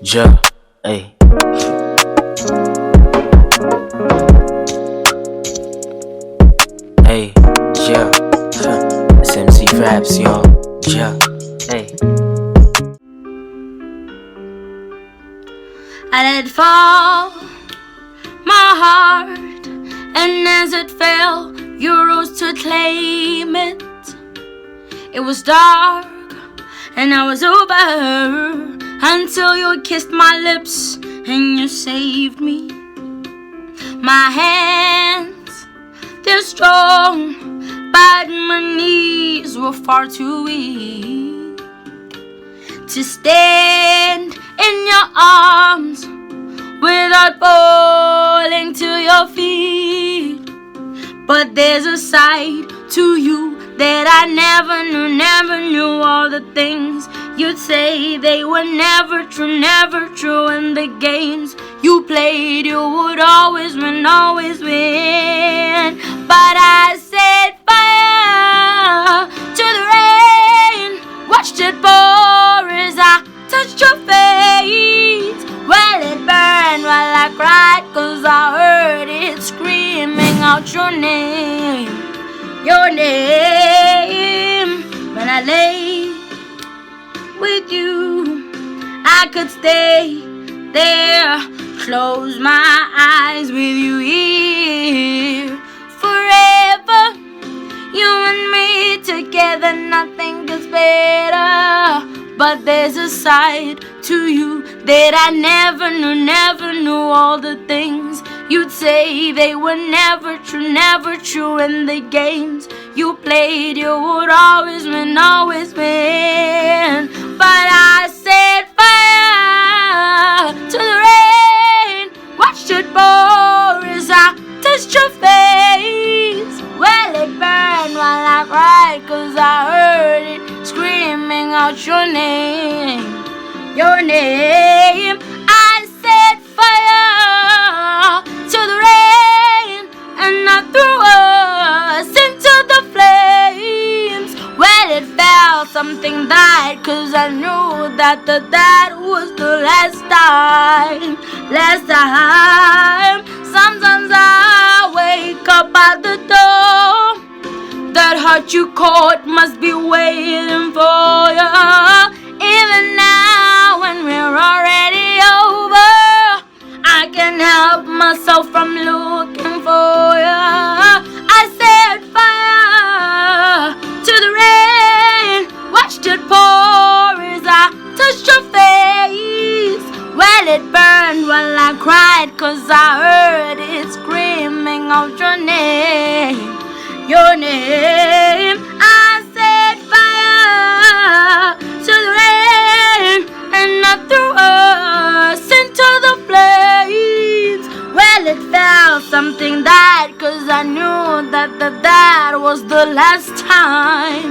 Ja, hey. Hey, yeah. It's MC Raps, y'all. Yeah, hey. I let fall my heart, and as it fell, you rose to claim it. It was dark, and I was over until you kissed my lips and you saved me. My hands, they're strong, but my knees were far too weak to stand in your arms without falling to your feet. But there's a side to you that I never knew. All the things you'd say, they were never true. And the games you played, you would always win. But I set fire to the rain, watched it pour as I touched your face. Well, it burned while I cried, 'cause I heard it screaming out your name. When I lay with you, I could stay there, close my eyes with you here forever. You and me together, nothing gets better. But there's a side to you that I never knew. All the things you'd say, they were never true. And the games you played, you would always win. But I set fire to the rain, watched it pour as I touched your face. Well, it burned while I cried, 'cause I heard it screaming out your name. I set fire to the rain, and I threw us into the flames. Well, it fell, something died, 'cause I knew that was the last time. Sometimes I wake up at the door. That heart you caught must be waiting for you. Even now, when we're already over, I can't help myself from looking for you. I set fire to the rain, watched it pour as I touched your face. Well, it burned while I cried, 'cause I heard it screaming out your name. I set fire to the rain, and I threw us into the flames. Well, it fell, something died, 'cause I knew that was the last time.